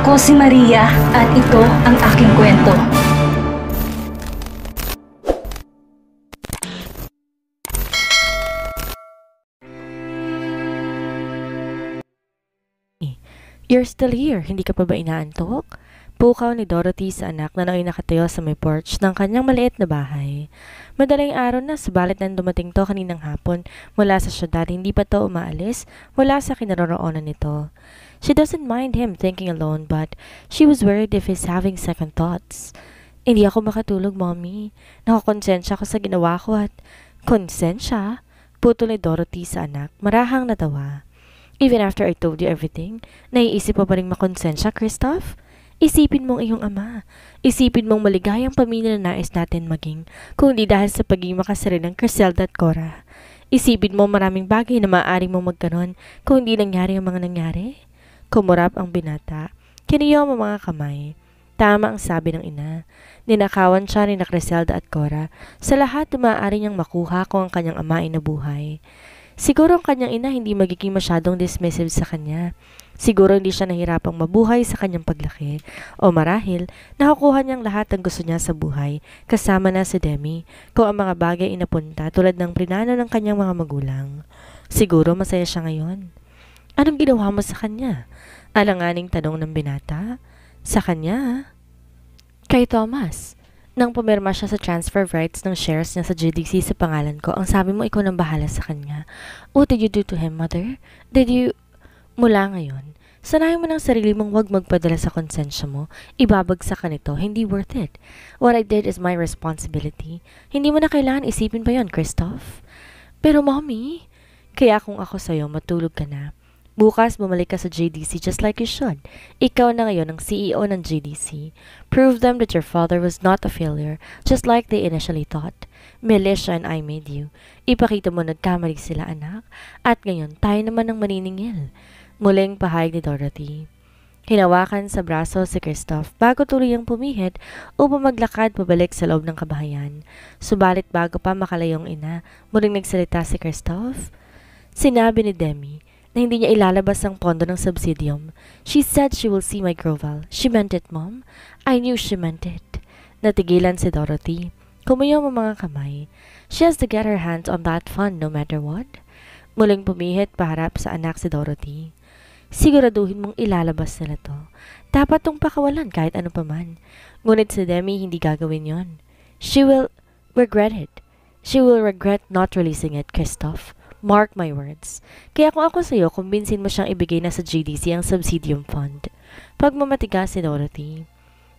Ako si Maria at ito ang aking kwento. You're still here, hindi ka pa ba inaantok? Pukaw ni Dorothy sa anak na nooy nakatayo sa may porch ng kanyang maliit na bahay. Madaling araw na, subalit nang dumating to kaninang hapon mula sa syudad, hindi pa to umaalis mula sa kinaroroonan nito. She doesn't mind him thinking alone, but she was worried if he's having second thoughts. Hindi ako makatulog, Mommy. Nakakonsensya ko sa ginawa ko at... Konsensya? Putol ni Dorothy sa anak, marahang natawa. Even after I told you everything, naiisip pa rin makonsensya, Christoph? Isipin mong iyong ama. Isipin mong maligayang pamilya na nais natin maging, kung di dahil sa pagiging makasari ng Criselda at Cora. Isipin mo maraming bagay na maaaring mong magkaroon kung hindi nangyari ang mga nangyari. Kumurap ang binata. Kiniyaw ang mga kamay. Tama ang sabi ng ina. Ninakawan siya ni na Criselda at Cora sa lahat na maaari niyang makuha kung ang kanyang ama ay nabuhay. Siguro ang kanyang ina hindi magiging masyadong dismissive sa kanya. Siguro hindi siya nahirapang mabuhay sa kanyang paglaki. O marahil, nakukuha niyang lahat ng gusto niya sa buhay, kasama na si Demi, kung ang mga bagay inapunta tulad ng prinano ng kanyang mga magulang. Siguro masaya siya ngayon. Anong ginawa mo sa kanya? Alanganing tanong ng binata. Sa kanya? Kay Thomas. Nang pumirma siya sa transfer of rights ng shares niya sa GDC sa pangalan ko, ang sabi mo ikaw nang bahala sa kanya. What did you do to him, Mother? Did you... Mula ngayon, sanayin mo ng sarili mong huwag magpadala sa konsensya mo. Ibabagsak ka nito, hindi worth it. What I did is my responsibility. Hindi mo na kailangan isipin pa yon, Christoph. Pero Mommy, kaya kung ako sa'yo, matulog ka na. Bukas, bumalik ka sa JDC just like you should. Ikaw na ngayon ang CEO ng JDC. Prove them that your father was not a failure, just like they initially thought. Melissa and I made you. Ipakita mo nagkamali sila, anak. At ngayon, tayo naman ang maniningil. Muling pahayag ni Dorothy. Hinawakan sa braso si Christoph bago tuluyang pumihit upang maglakad pabalik sa loob ng kabahayan. Subalit bago pa makalayong ina, muling nagsalita si Christoph. Sinabi ni Demi na hindi niya ilalabas ang pondo ng subsidium. She said she will see my groval. She meant it, Mom. I knew she meant it. Natigilan si Dorothy. Kumayaw ang mga kamay. She has to get her hands on that fund no matter what. Muling pumihit paharap sa anak si Dorothy. Siguraduhin mong ilalabas nila to. Dapat tong pakawalan kahit ano paman. Ngunit si Demi hindi gagawin yon. She will regret it. She will regret not releasing it, Christoph. Mark my words. Kaya kung ako sa'yo, kumbinsin mo siyang ibigay na sa GDC ang subsidium fund. Pagmamatigas si Dorothy.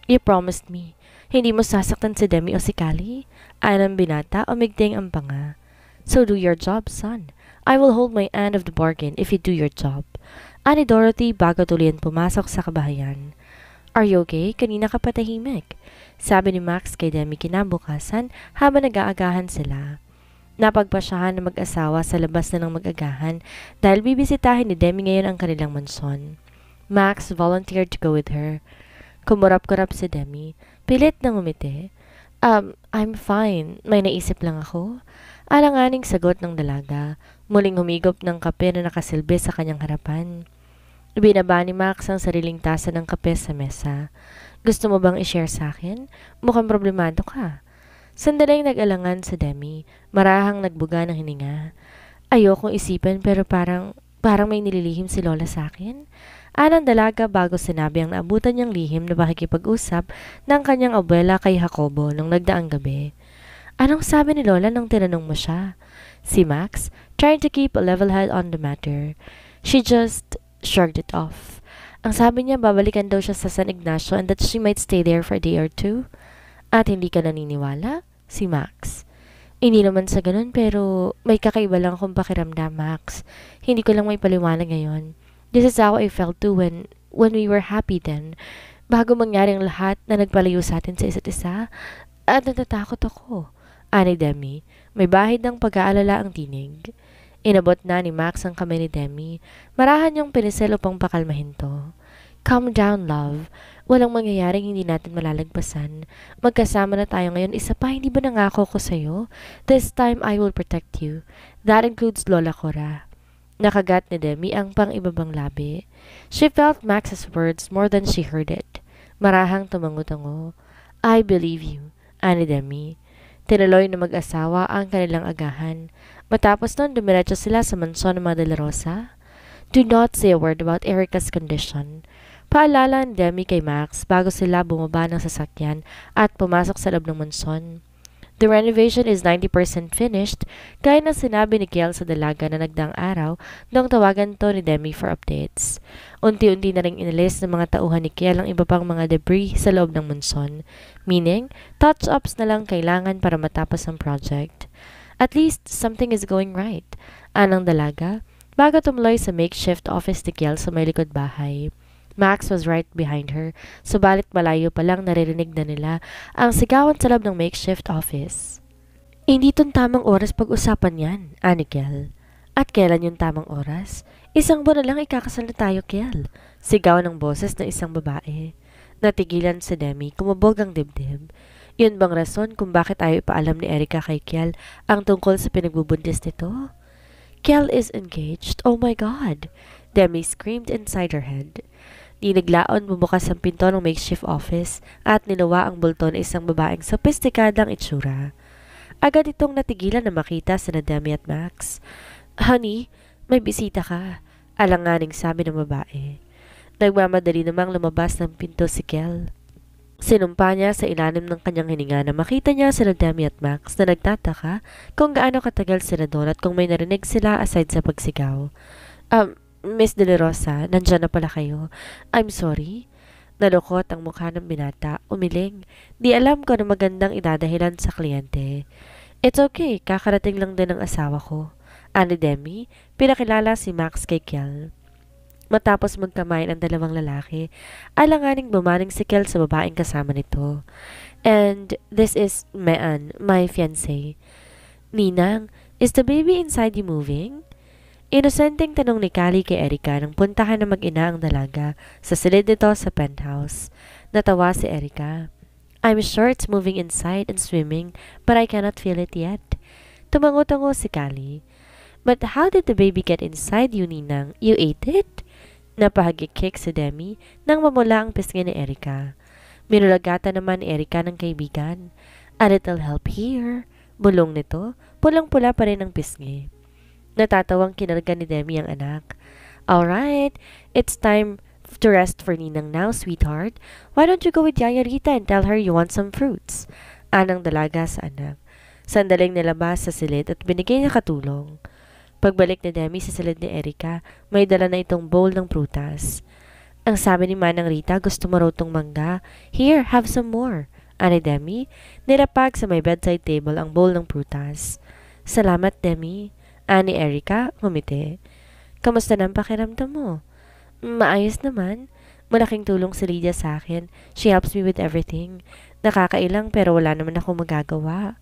You promised me. Hindi mo sasaktan si Demi o si Callie? Anang binata o migting ang panga. So do your job, son. I will hold my end of the bargain if you do your job. Ani Dorothy bago tuloyan pumasok sa kabahayan. Are you okay? Kanina ka patahimik. Sabi ni Max kay Demi kinabukasan habang nag-aagahan sila. Napagpasyahan ng mag-asawa sa labas na ng mag-agahan dahil bibisitahin ni Demi ngayon ang kanilang mansyon. Max volunteered to go with her. Kumurap-kurap si Demi. Pilit na ngumiti. I'm fine. May naisip lang ako. Alanganing sagot ng dalaga. Muling humigop ng kape na nakasilbi sa kanyang harapan. Binaba ni Max ang sariling tasa ng kape sa mesa. Gusto mo bang i-share sa akin? Mukhang problemado ka. Sandaling nag-alangan sa Demi, marahang nagbuga ng hininga. Ayokong isipin pero parang may nililihim si Lola sa akin. Anang dalaga bago sinabi ang naabutan niyang lihim na pakikipag-usap ng kanyang abuela kay Jacobo nung nagdaang gabi. Anong sabi ni Lola nang tinanong mo siya? Si Max, trying to keep a level head on the matter. She just shrugged it off. Ang sabi niya babalikan daw siya sa San Ignacio and that she might stay there for a day or two. At hindi ka naniniwala? Si Max. Hindi naman sa ganun pero may kakaiba lang akong pakiramdam, Max. Hindi ko lang may paliwanag ngayon. This is how I felt too when we were happy then. Bago mangyari ang lahat na nagpalayo sa atin sa isa't isa. At natatakot ako. Ani Demi, may bahid ng pag-aalala ang tinig. Inabot na ni Max ang kamay ni Demi. Marahan niyang pinisel upang pakalmahin to. Calm down, love. Walang mangyayaring hindi natin malalagpasan. Magkasama na tayo ngayon. Isa pa, hindi ba nangako ko sa'yo? This time, I will protect you. That includes Lola Cora. Nakagat ni Demi ang pang-ibabang labi. She felt Max's words more than she heard it. Marahang tumango-tango. I believe you, ani Demi. Tinuloy na mag-asawa ang kanilang agahan. Matapos nun, dumiretso sila sa mansyon ng mga De La Rosa. Do not say a word about Erica's condition. Paalala ni Demi kay Max bago sila bumaba ng sasakyan at pumasok sa loob ng mansyon. The renovation is 90% finished, gaya ng sinabi ni Kiel sa dalaga na nagdaang araw nung tawagan to ni Demi for updates. Unti-unti na ring inalis ng mga tauhan ni Kiel ang iba pang mga debris sa loob ng mansyon, meaning touch-ups na lang kailangan para matapos ang project. At least, something is going right, anang dalaga, bago tumuloy sa makeshift office ni Kiel sa may likod bahay. Max was right behind her, subalit malayo pa lang naririnig na nila ang sigawan sa loob ng makeshift office. Hindi itong tamang oras pag-usapan yan, ani Kiel. At kailan yung tamang oras? Isang buwan na lang ikakasal na tayo, Kiel. Sigaw ng boses ng isang babae. Natigilan si Demi, kumabog ang dibdib. Yun bang rason kung bakit ayaw ipaalam ni Erica kay Kiel ang tungkol sa pinagbubuntis nito? Kiel is engaged. Oh my God! Demi screamed inside her head. Diniglaon bumukas ang pinto ng makeshift office at nilawa ang bulto ng isang babaeng sopistikadang itsura. Agad itong natigilan na makita sina Demi at Max. Honey, may bisita ka, alanganing sabi ng babae. Nagmamadali namang lumabas ng pinto si Kiel. Sinumpa niya sa ilalim ng kanyang hininga na makita niya sina Demi at Max na nagtataka kung gaano katagal sila doon at kung may narinig sila aside sa pagsigaw. Miss De La Rosa, nandyan na pala kayo. I'm sorry. Nalukot ang mukha ng binata, umiling. Di alam ko na magandang idadahilan sa kliyente. It's okay, kakarating lang din ng asawa ko. Ani Demi, pinakilala si Max kay Kiel. Matapos magkamain ang dalawang lalaki, alanganing bumaling si Kiel sa babaeng kasama nito. And this is Mean, my fiancé. Ninang, is the baby inside you moving? Inosenteng tanong ni Callie kay Erica nang puntahan na mag-ina ang dalaga sa silid nito sa penthouse. Natawa si Erica. I'm sure it's moving inside and swimming, but I cannot feel it yet. Tumango-tango si Callie. But how did the baby get inside you, Ninang? You ate it? Napahagikik si Demi nang mamula ang pisngi ni Erica. Minulagatan naman ni Erica ng kaibigan. A little help here. Bulong nito, pulang-pula pa rin ang pisngi. Natatawang kinarga ni Demi ang anak. Alright, it's time to rest for Ninang now, sweetheart. Why don't you go with Yaya Rita and tell her you want some fruits? Anang dalaga sa anak. Sandaling nilabas sa silid at binigay niya katulong. Pagbalik ni Demi sa silid ni Erica, may dala na itong bowl ng prutas. Ang sabi ni Manang Rita, gusto mo raw tong mangga. Here, have some more. Ani Demi, nilapag sa may bedside table ang bowl ng prutas. Salamat, Demi. Ani Erica, ngumiti. Kamusta nang pakiramdam mo? Maayos naman. Malaking tulong si Lydia sa akin. She helps me with everything. Nakakailang pero wala naman ako magagawa.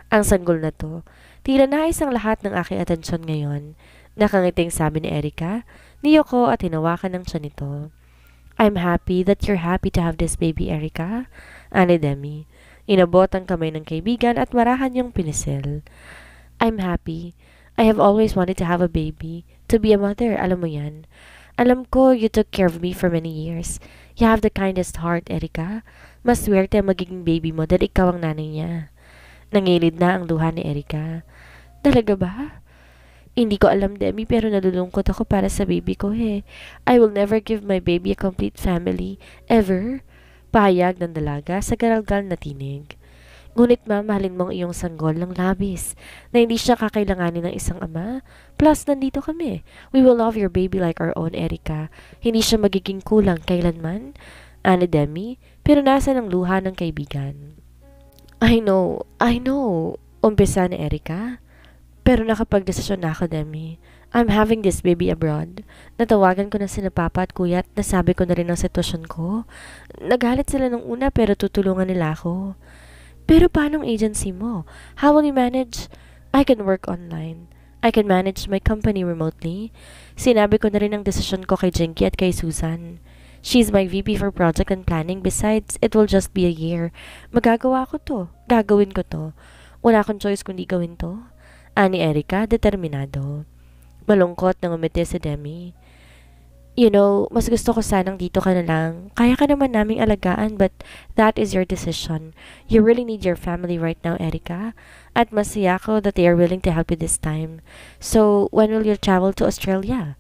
Ang sanggol na to. Tila nais ang lahat ng aking atensyon ngayon. Nakangiting sabi ni Erica, niyoko at hinawakan ng tiyan nito. I'm happy that you're happy to have this baby, Erica. Ani Demi. Inabot ang kamay ng kaibigan at marahan yung pinisil. I'm happy. I have always wanted to have a baby. To be a mother, alam mo yan. Alam ko, you took care of me for many years. You have the kindest heart, Erica. Mas swerte ang magiging baby mo dahil ikaw ang nanay niya. Nangilid na ang luha ni Erica. Talaga ba? Hindi ko alam, Demi, pero nalulungkot ako para sa baby ko I will never give my baby a complete family. Ever. Pahayag ng dalaga sa garalgal na tinig. Ngunit mahalin mo ang iyong sanggol ng labis na hindi siya kakailanganin ng isang ama. Plus, nandito kami. We will love your baby like our own, Erica. Hindi siya magiging kulang kailanman. Ani Demi, pero nasa ng luha ng kaibigan. I know. Umpisa ni Erica. Pero nakapagdesisyon na ako, Demi. I'm having this baby abroad. Natawagan ko na sina Papa at Kuya at nasabi ko na rin ang sitwasyon ko. Nagalit sila nung una pero tutulungan nila ako. Pero paano ang agency mo? How will you manage? I can work online. I can manage my company remotely. Sinabi ko na rin ang desisyon ko kay Jinky at kay Susan. She's my VP for project and planning. Besides, it will just be a year. Magagawa ko to. Gagawin ko to. Wala akong choice kundi gawin to. Ani Erica, determinado. Malungkot na ngumiti si Demi. You know, mas gusto ko sanang dito ka na lang. Kaya ka naman naming alagaan, but that is your decision. You really need your family right now, Erica. At masaya ko that they are willing to help you this time. So, when will you travel to Australia?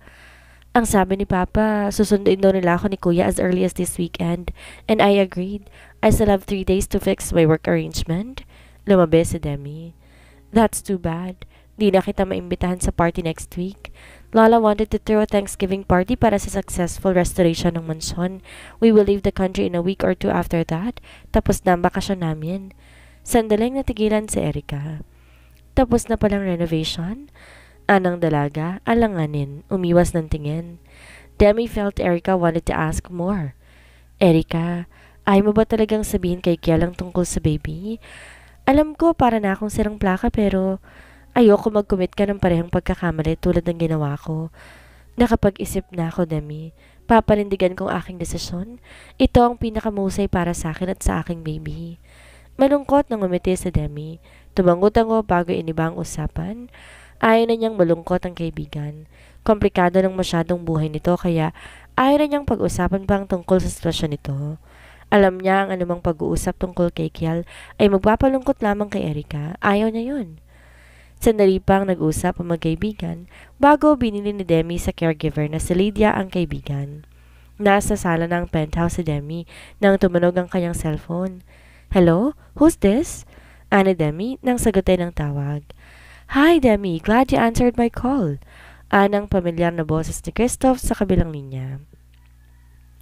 Ang sabi ni Papa, susunduin daw nila ako ni Kuya as early as this weekend. And I agreed. I still have 3 days to fix my work arrangement. Lumabi si Demi. That's too bad. Di na kita maimbitahan sa party next week. Lola wanted to throw a Thanksgiving party para sa successful restoration ng mansyon. We will leave the country in a week or two after that. Tapos na ang bakasyon namin. Sandaling natigilan si Erica. Tapos na palang renovation? Anang dalaga, alanganin, umiwas ng tingin. Demi felt Erica wanted to ask more. Erica, ayaw mo ba talagang sabihin kay Kialang tungkol sa baby? Alam ko para na akong sirang plaka pero ayoko mag-commit ka ng parehong pagkakamali tulad ng ginawa ko. Nakapag-isip na ako, Demi. Papanindigan kong aking desisyon. Ito ang pinakamusay para sa akin at sa aking baby. Malungkot nang umiti si Demi. Tumangot-tango bago iniba ang usapan. Ayaw na niyang malungkot ang kaibigan. Komplikado ng masyadong buhay nito kaya ayaw na niyang pag-usapan pa ang tungkol sa sitwasyon nito. Alam niya ang anumang pag-uusap tungkol kay Kial ay magpapalungkot lamang kay Erica. Ayaw niya yun. Sandali pang nag-usap ang magkaibigan bago binili ni Demi sa caregiver na si Lydia ang kaibigan. Nasa sala ng penthouse si Demi nang tumunog ang kanyang cellphone. Hello? Who's this? Ani Demi nang sagutin ng tawag. Hi Demi, glad you answered my call. Anang pamilyar na boses ni Christoph sa kabilang linya.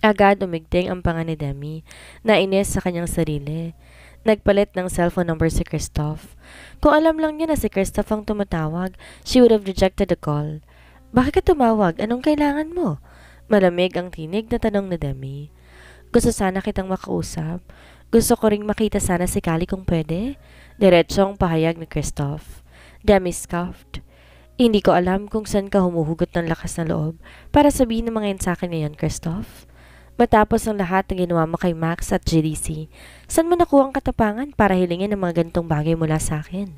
Agad umigting ang panga ni Demi, nainis sa kanyang sarili. Nagpalit ng cellphone number si Christoph. Kung alam lang niya na si Christoph ang tumatawag, she would have rejected the call. Bakit ka tumawag? Anong kailangan mo? Malamig ang tinig na tanong ni Demi. Gusto sana kitang makausap. Gusto ko ring makita sana si Kali kung pwede. Diretsong pahayag ni Christoph. Demi scoffed. Hindi ko alam kung saan ka humuhugot ng lakas na loob para sabihin ng mga yan sa akin ngayon, Christoph. Matapos ang lahat na ginawa mo kay Max at GDC, saan mo nakuha ang katapangan para hilingin ang mga gantong bagay mula sa akin?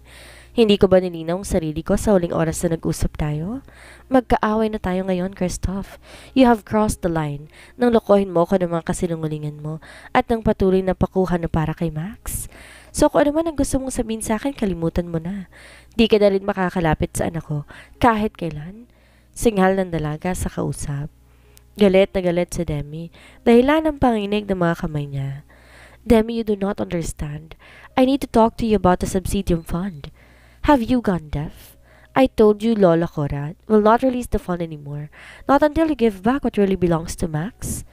Hindi ko ba nilinaw ang sarili ko sa huling oras na nag-usap tayo? Magkaaway na tayo ngayon, Christoph. You have crossed the line nang lokohin mo ko ng mga kasinungalingan mo at nang patuloy na pakuha na para kay Max. So kung ano man ang gusto mong sabihin sa akin, kalimutan mo na. Di ka na rin makakalapit sa anak ko, kahit kailan. Singhal ng dalaga sa kausap. Galit na galit si Demi, dahilan ng panginig ng mga kamay niya. Demi, you do not understand. I need to talk to you about the subsidium fund. Have you gone deaf? I told you Lola Cora will not release the fund anymore, not until you give back what really belongs to Max.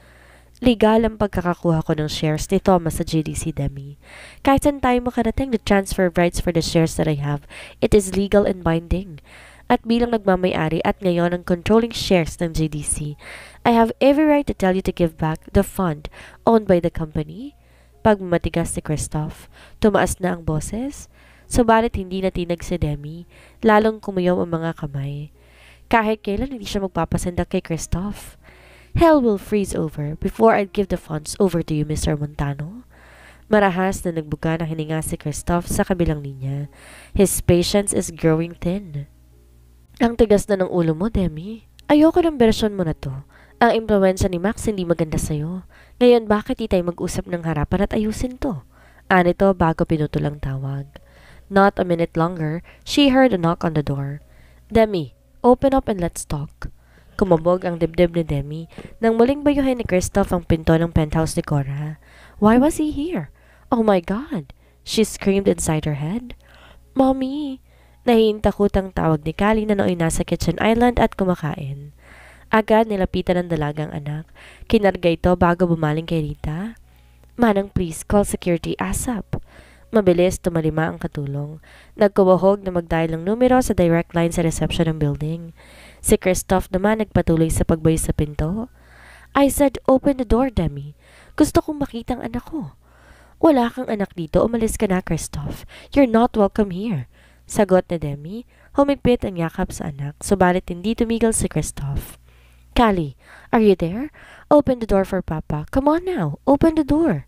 Legal ang pagkakakuha ko ng shares ni Thomas sa GDC, Demi. Kahit saan tayo makarating, the transfer of rights for the shares that I have, it is legal and binding. At bilang nagmamayari at ngayon ang controlling shares ng GDC, I have every right to tell you to give back the fund owned by the company. Pagmatigas si Christoph, tumaas na ang boses. Subalit hindi natinag si Demi, lalong kumayaw ang mga kamay. Kahit kailan hindi siya magpapasanda kay Christoph. Hell will freeze over before I'd give the funds over to you, Mr. Montano. Marahas na nagbuga ng hininga si Christoph sa kabilang linya. His patience is growing thin. Ang tigas na ng ulo mo, Demi. Ayoko ng bersyon mo na to. Ang impluensya ni Max hindi maganda sa'yo. Ngayon bakit di tayo mag-usap ng harapan at ayusin to? Anito bago pinutulang tawag. Not a minute longer, she heard a knock on the door. Demi, open up and let's talk. Kumabog ang dibdib ni Demi nang muling bayuhin ni Christoph ang pinto ng penthouse ni Cora. Why was he here? Oh my God! She screamed inside her head. Mommy! Nahiintakutang tawag ni Kali na nooy nasa kitchen island at kumakain. Agad nilapitan ng dalagang anak. Kinarga ito bago bumaling kay Rita. Manang please, call security ASAP. Mabilis tumalima ang katulong. Nagkuwahog na mag-dial ng numero sa direct line sa reception ng building. Si Christoph naman nagpatuloy sa pagbayos sa pinto. I said, open the door, Demi. Gusto kong makita ang anak ko. Wala kang anak dito, umalis ka na, Christoph. You're not welcome here. Sagot ni Demi, humigpit ang yakap sa anak, subalit hindi tumigil si Christoph. Kali, are you there? Open the door for Papa. Come on now, open the door.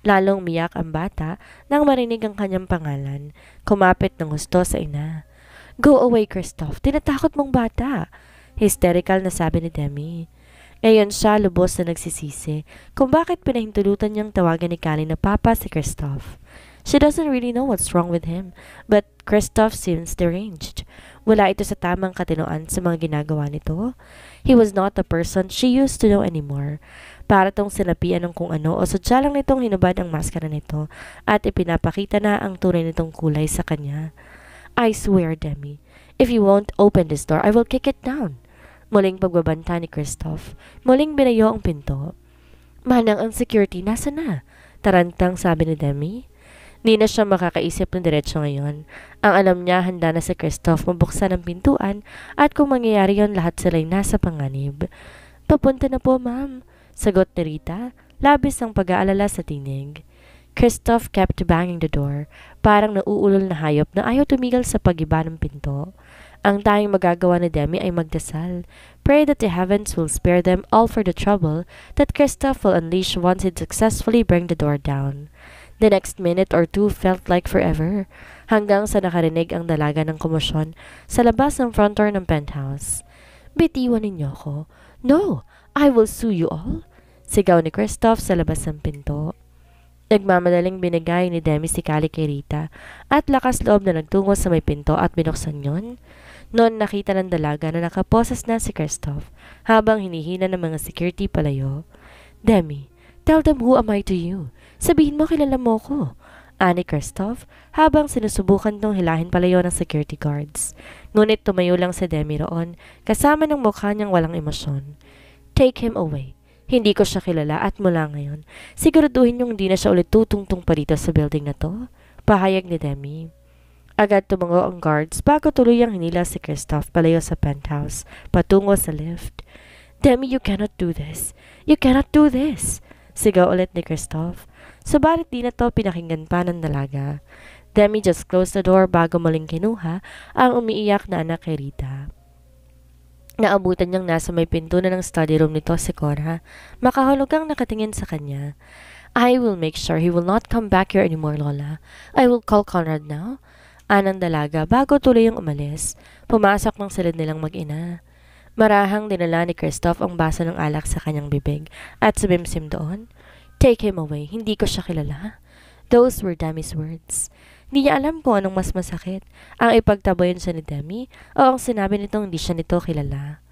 Lalong umiyak ang bata nang marinig ang kanyang pangalan. Kumapit ng husto sa ina. Go away, Christoph. Tinatakot mong bata. Hysterical na sabi ni Demi. Ngayon siya lubos na nagsisisi kung bakit pinahintulutan niyang tawagan ni Callie na papa si Christoph. She doesn't really know what's wrong with him, but Christoph seems deranged. Wala ito sa tamang katinoan sa mga ginagawa nito. He was not the person she used to know anymore. Para tong sinapian ng kung ano o sadya lang nitong hinubad ang maskara nito at ipinapakita na ang tunay nitong kulay sa kanya. I swear, Demi, if you won't open this door, I will kick it down. Muling pagbabanta ni Christoph. Muling binayo ang pinto. Manang ang security, nasa na? Tarantang sabi ni Demi. Di na siya makakaisip ng diretsyo ngayon. Ang alam niya, handa na si Christoph mabuksan ang pintuan at kung mangyayari yon lahat sila'y nasa panganib. Papunta na po, ma'am. Sagot ni Rita, labis ang pag-aalala sa tinig. Christoph kept banging the door, parang nauulol na hayop na ayaw tumigil sa pag-iba ng pinto. Ang tanging magagawa ni Demi ay magdasal. Pray that the heavens will spare them all for the trouble that Christoph will unleash once he'd successfully bring the door down. The next minute or two felt like forever, hanggang sa nakarinig ang dalaga ng komosyon sa labas ng front door ng penthouse. Bitiwan ninyo ako. No! I will sue you all! Sigaw ni Christoph sa labas ng pinto. Nagmamadaling binigay ni Demi si Callie kay Rita at lakas loob na nagtungo sa may pinto at binuksan yon. Noon nakita ng dalaga na nakaposes na si Christoph habang hinihina ng mga security palayo. Demi, tell them who am I to you. Sabihin mo kilala mo ko. Ani Christoph habang sinusubukan tong hilahin palayo ng security guards. Ngunit tumayo lang si Demi roon kasama ng mukha niyang walang emosyon. Take him away. Hindi ko siya kilala at mula ngayon, siguraduhin niyong hindi na siya ulit tutungtong pa dito sa building na to. Pahayag ni Demi. Agad tumango ang guards bago tuluyang hinila si Christoph palayo sa penthouse, patungo sa lift. Demi, you cannot do this. You cannot do this. Sigaw ulit ni Christoph. Subalit di na to pinakinggan pa ng dalaga. Demi just closed the door bago muling kinuha ang umiiyak na anak kay Rita. Naabutan niyang nasa may pinto na ng study room nito si Cora. Makahulugang nakatingin sa kanya. I will make sure he will not come back here anymore, Lola. I will call Conrad now. Anang dalaga bago tuloy ang umalis. Pumasok ng silid nilang mag-ina. Marahang dinala ni Christoph ang baso ng alak sa kanyang bibig at sumimsim doon. Take him away. Hindi ko siya kilala. Those were Demi's words. Hindi niya alam kung anong mas masakit, ang ipagtaboyan siya ni Demi o ang sinabi nitong hindi siya nito kilala.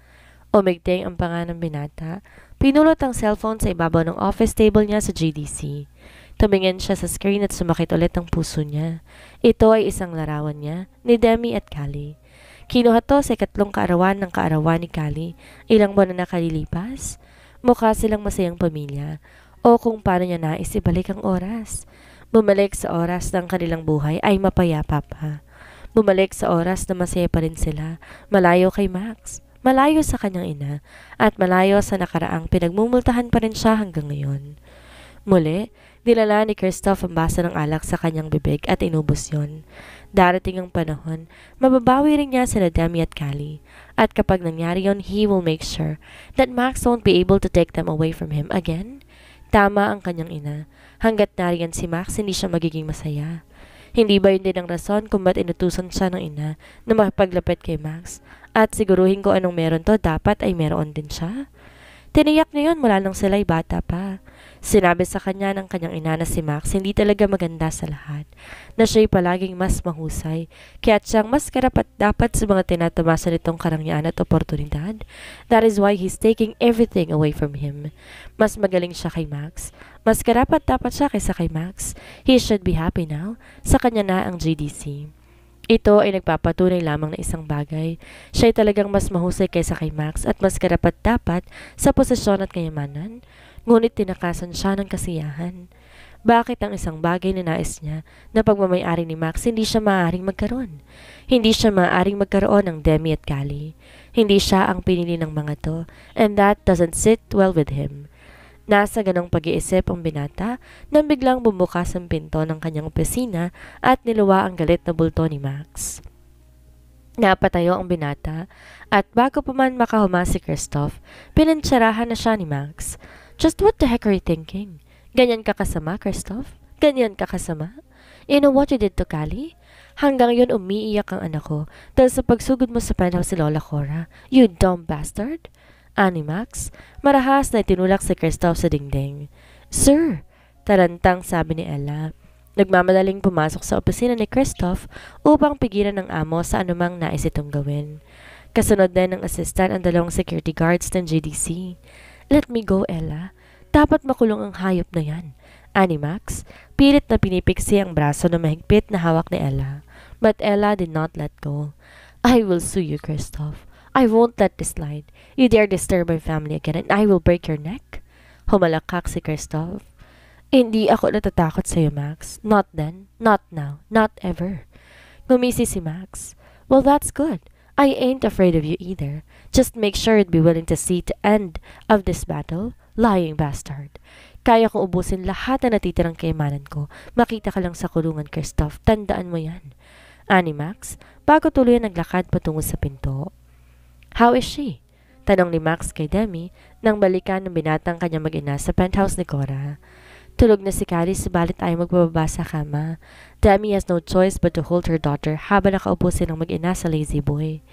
Umigting ang panga ng binata, pinulot ang cellphone sa ibabaw ng office table niya sa GDC. Tumingin siya sa screen at sumakit ulit ang puso niya. Ito ay isang larawan niya ni Demi at Callie. Kinuha to sa ikatlong kaarawan ng kaarawan ni Callie, ilang buwan na nakalilipas. Mukha silang masayang pamilya o kung paano niya nais ibalik ang oras. Bumalik sa oras ng kanilang buhay ay mapayapa pa. Bumalik sa oras na masaya pa rin sila, malayo kay Max, malayo sa kanyang ina, at malayo sa nakaraang pinagmumultahan pa rin siya hanggang ngayon. Muli, dilala ni Christoph ang basa ng alak sa kanyang bibig at inubos yon. Darating ang panahon, mababawi rin niya sila Demi at Callie, at kapag nangyari yon, he will make sure that Max won't be able to take them away from him again. Tama ang kanyang ina. Hanggat nariyan si Max, hindi siya magiging masaya. Hindi ba yun din ang rason kung ba't inutusan siya ng ina na makipaglapit kay Max? At siguruhin ko anong meron to, dapat ay meron din siya? Tiniyak niya yun mula nang sila'y bata pa. Sinabi sa kanya ng kanyang ina na si Max hindi talaga maganda sa lahat, na siya'y palaging mas mahusay, kaya't siyang mas karapat dapat sa mga tinatamasa nitong karangyaan at oportunidad. That is why he's taking everything away from him. Mas magaling siya kay Max. Mas karapat dapat siya kaysa kay Max. He should be happy now. Sa kanya na ang GDC. Ito ay nagpapatunay lamang na isang bagay. Siya'y talagang mas mahusay kaysa kay Max at mas karapat dapat sa posisyon at kayamanan. Ngunit tinakasan siya ng kasiyahan. Bakit ang isang bagay na nais niya na pagmamayari ni Max hindi siya maaaring magkaroon? Hindi siya maaaring magkaroon ng Demi at Callie. Hindi siya ang pinili ng mga to, and that doesn't sit well with him. Nasa ganong pag-iisip ang binata nang biglang bumukas ang pinto ng kanyang opisina at niluwa ang galit na bulto ni Max. Napatayo ang binata at bago pa man makahuma si Christoph, pinantsarahan na siya ni Max. Just what the heck are you thinking? Ganyan ka kasama, Christoph? Ganyan ka kasama? You know what you did to Callie? Hanggang yun umiiyak ang anak ko dahil sa pagsugod mo sa penthouse si Lola Cora. You dumb bastard! Ani Max, marahas na itinulak si Kristoff sa dingding. Sir! Tarantang sabi ni Ella. Nagmamadaling pumasok sa opisina ni Kristoff upang pigilan ng amo sa anumang nais itong gawin. Kasunod din ng assistant ang dalawang security guards ng GDC. Let me go, Ella. Dapat makulong ang hayop na yan. Ani Max, pilit na pinipiksi ang braso na mahigpit na hawak ni Ella. But Ella did not let go. I will sue you, Kristoff. I won't let this slide. You dare disturb my family again and I will break your neck. Humalakak si Kristoff. Hindi ako natatakot sa'yo, Max. Not then, not now, not ever. Ngumisi si Max. Well, that's good. I ain't afraid of you either. Just make sure you'd be willing to see the end of this battle, lying bastard. Kaya kong ubusin lahat na natitirang kayamanan ko. Makita ka lang sa kulungan, Kristoff. Tandaan mo yan. Ani Max, bago tuloy naglakad patungo sa pinto. How is she? Tanong ni Max kay Demi nang balikan ng binatang kanyang mag-ina sa penthouse ni Cora. Tulog na si Callie subalit ay magbababa sa kama. Demi has no choice but to hold her daughter habang nakaupo silang mag-ina sa lazy boy.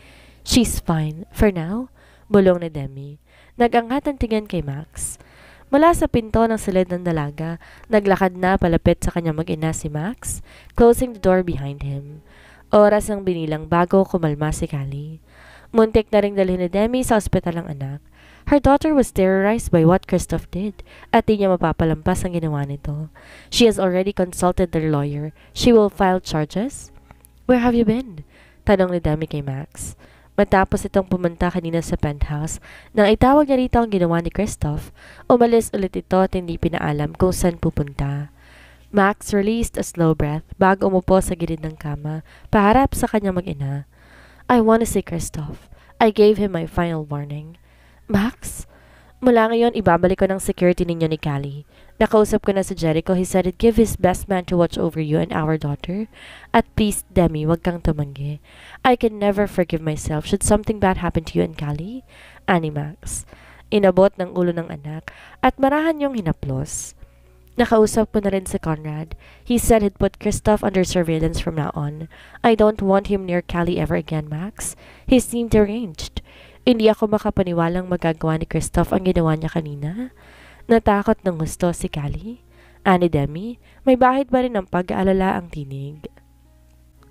She's fine, for now, bulong ni Demi. Nag-angat ang tingin kay Max. Mula sa pinto ng silid ng dalaga, naglakad na palapit sa kanyang mag-ina si Max, closing the door behind him. Oras ang binilang bago kumalma si Callie. Muntik na ring dalhin ni Demi sa ospital ang anak. Her daughter was terrorized by what Kristoff did at di niya mapapalampas ang ginawa nito. She has already consulted their lawyer. She will file charges? Where have you been? Tanong ni Demi kay Max. Matapos itong pumunta kanina sa penthouse, nang itawag niya rito ang ginawa ni Kristoff, umalis ulit ito at hindi pinaalam kung saan pupunta. Max released a slow breath bago umupo sa gilid ng kama, paharap sa kanyang mag-ina. I want to see Kristoff. I gave him my final warning. Max? Mula ngayon, ibabalik ko ng security ninyo ni Callie. Nakausap ko na si Jericho. He said he'd give his best man to watch over you and our daughter. At please, Demi, wag kang tumanggi. I can never forgive myself should something bad happen to you and Callie. Ani Max. Inabot ng ulo ng anak at marahan yung hinaplos. Nakausap ko na rin si Conrad. He said he'd put Kristoff under surveillance from now on. I don't want him near Callie ever again, Max. He seemed deranged. Hindi ako makapaniwalang magagawa ni Kristoff ang ginawa niya kanina. Natakot ng gusto si Callie. Ani Demi, may bahid ba rin ng pag-aalala ang tinig?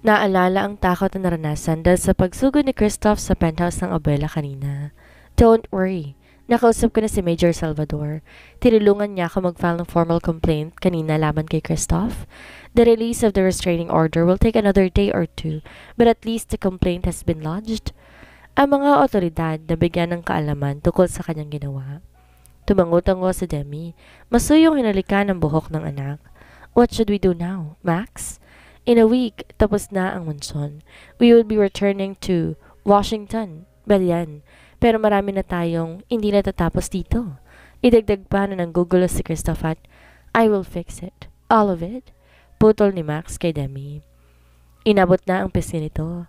Naalala ang takot na naranasan dahil sa pagsugod ni Kristoff sa penthouse ng abuela kanina. Don't worry. Nakausap ko na si Major Salvador. Tinulungan niya ako mag-file ng formal complaint kanina laban kay Kristoff. The release of the restraining order will take another day or two, but at least the complaint has been lodged. Ang mga otoridad na bigyan ng kaalaman tungkol sa kanyang ginawa. Tumango-tango si Demi. Masuyong hinalikan ang buhok ng anak. What should we do now, Max? In a week, tapos na ang monsoon. We will be returning to Washington. Balian. Pero marami na tayong hindi natatapos dito. Idagdag pa na ng gugulo si Kristoff at I will fix it. All of it. Putol ni Max kay Demi. Inabot na ang pisngi nito.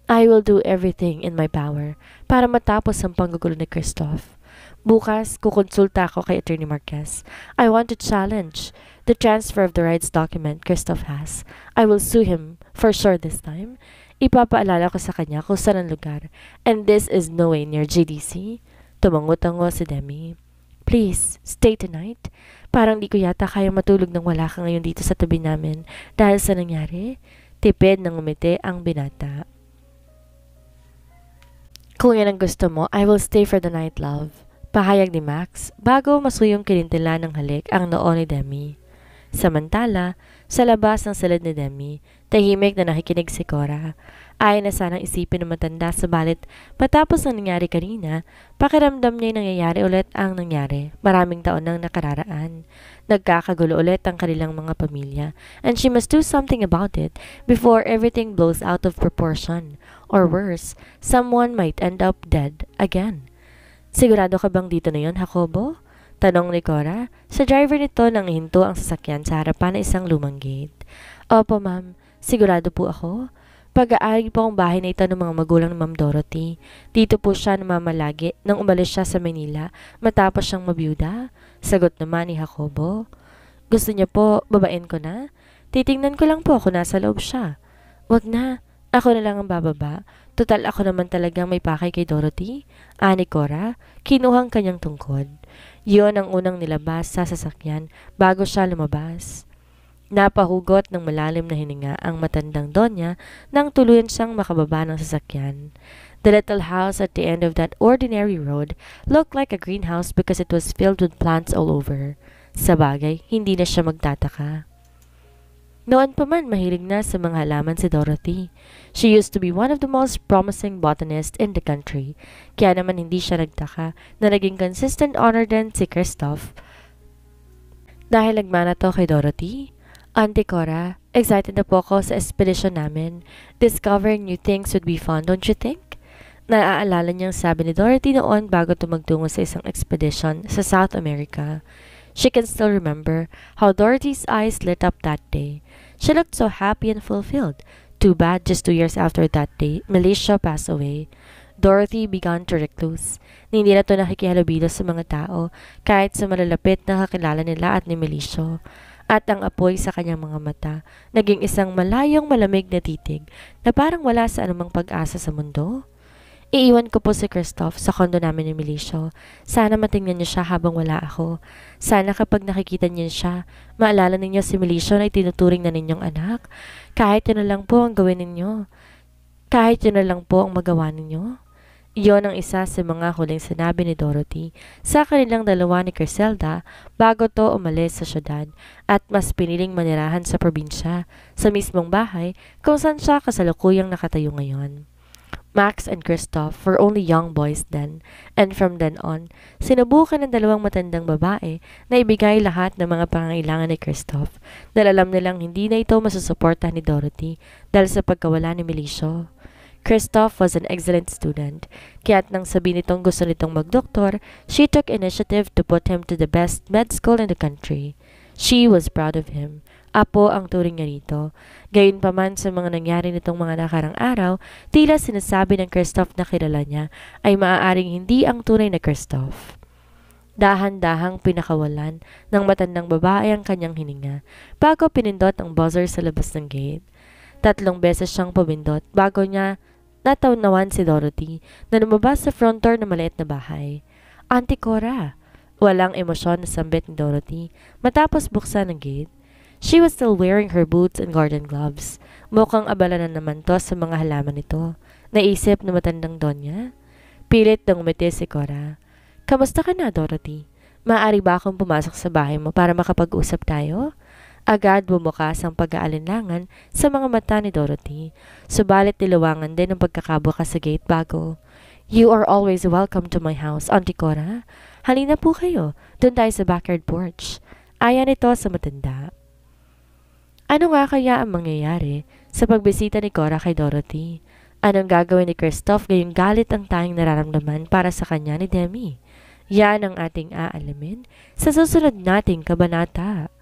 I will do everything in my power para matapos ang panggugulo ni Kristoff. Bukas, kukonsulta ako kay Attorney Marquez. I want to challenge the transfer of the rights document Kristoff has. I will sue him for sure this time. Ipapaalala ko sa kanya kung saan ang lugar. And this is no way near GDC. Tumango-tango si Demi. Please, stay tonight. Parang di ko yata kaya matulog nang wala ka ngayon dito sa tabi namin. Dahil sa nangyari, tipid ng umiti ang binata. Kung yan ang gusto mo, I will stay for the night, love. Pahayag ni Max bago masuyong kinintila ng halik ang noo ni Demi. Samantala, sa labas ng silid ni Demi, tahimik na nakikinig si Cora. Ayaw na sanang isipin ng matanda subalit matapos ng nangyari kanina, pakiramdam niya nangyayari ulit ang nangyari. Maraming taon nang nakararaan. Nagkakagulo ulit ang kanilang mga pamilya and she must do something about it before everything blows out of proportion. Or worse, someone might end up dead again. Sigurado ka bang dito na yon, Jacobo? Tanong ni Cora sa driver nito nang ihinto ang sasakyan sa harapan ng isang lumang gate. Opo, ma'am. Sigurado po ako. Pag-aari po ang bahay na ito ng mga magulang ni Ma'am Dorothy. Dito po siya namamalagi nang umalis siya sa Manila matapos siyang mabiyuda. Sagot naman ni Jacobo. Gusto niya po babain ko na? Titingnan ko lang po kung nasa loob siya. Wag na. Ako na lang ang bababa. Total ako naman talagang may pakay kay Dorothy. Ani Cora, kinuhang kanyang tungkod. Yun ang unang nilabas sa sasakyan bago siya lumabas. Napahugot ng malalim na hininga ang matandang Donya nang tuluyan siyang makababa ng sasakyan. The little house at the end of that ordinary road looked like a greenhouse because it was filled with plants all over. Sa bagay, hindi na siya magtataka. Noon pa man mahilig na sa mga halaman si Dorothy. She used to be one of the most promising botanists in the country. Kaya naman hindi siya nagtaka na naging consistent honor din si Kristoff. Dahil nagmana to kay Dorothy. Auntie Cora, excited na po ako sa expedition namin. Discovering new things would be fun, don't you think? Naaalala niyang sabi ni Dorothy noon bago tumagtungo sa isang expedition sa South America. She can still remember how Dorothy's eyes lit up that day. She looked so happy and fulfilled. Too bad just 2 years after that day, Militia passed away. Dorothy began to recluse. Hindi na to nakikihalubilo sa mga tao kahit sa malalapit na kakilala nila at ni Militia. At ang apoy sa kanyang mga mata, naging isang malayong malamig na titig na parang wala sa anumang pag-asa sa mundo. Iiwan ko po si Kristoff sa kondo namin ni Militia. Sana matingnan niyo siya habang wala ako. Sana kapag nakikita niyo siya, maalala ninyo si Militia na itinuturing na ninyong anak. Kahit yun na lang po ang gawin ninyo. Kahit yun na lang po ang magawa ninyo. Iyon ang isa sa mga huling sinabi ni Dorothy sa kanilang dalawa ni Griselda bago to umalis sa syudad at mas piniling manirahan sa probinsya, sa mismong bahay kung saan siya kasalukuyang nakatayo ngayon. Max and Kristoff were only young boys then, and from then on, sinubukan ng dalawang matandang babae na ibigay lahat ng mga pangangailangan ni Kristoff dahil alam nilang hindi na ito masusuporta ni Dorothy dahil sa pagkawala ni Militia. Kristoff was an excellent student, kaya't nang sabi nitong gusto nitong magdoktor, she took initiative to put him to the best med school in the country. She was proud of him. Apo ang turing niya rito. Gayunpaman sa mga nangyari nitong mga nakarang araw, tila sinasabi ng Kristoff na kilala niya ay maaaring hindi ang tunay na Kristoff. Dahan-dahang pinakawalan ng matandang babae ang kanyang hininga bago pinindot ang buzzer sa labas ng gate. 3 beses siyang pumindot bago niya nataunawan si Dorothy na lumabas sa front door ng maliit na bahay. Auntie Cora! Walang emosyon na sambit ni Dorothy matapos buksan ang gate. She was still wearing her boots and garden gloves. Mukhang abala na naman to sa mga halaman nito. Naisip na matandang Donya. Pilit ng umiti si Cora. Kamusta ka na, Dorothy? Maaari ba akong pumasok sa bahay mo para makapag-usap tayo? Agad bumukas ang pag-aalinlangan sa mga mata ni Dorothy. Subalit nilawangan din ang pagkakabukas sa gate bago. You are always welcome to my house, Auntie Cora. Halina po kayo. Doon tayo sa backyard porch. Aya nito sa matanda. Ano nga kaya ang mangyayari sa pagbisita ni Cora kay Dorothy? Anong gagawin ni Kristoff ngayong galit ang tanging nararamdaman para sa kanya ni Demi? Yan ang ating aalamin sa susunod nating kabanata.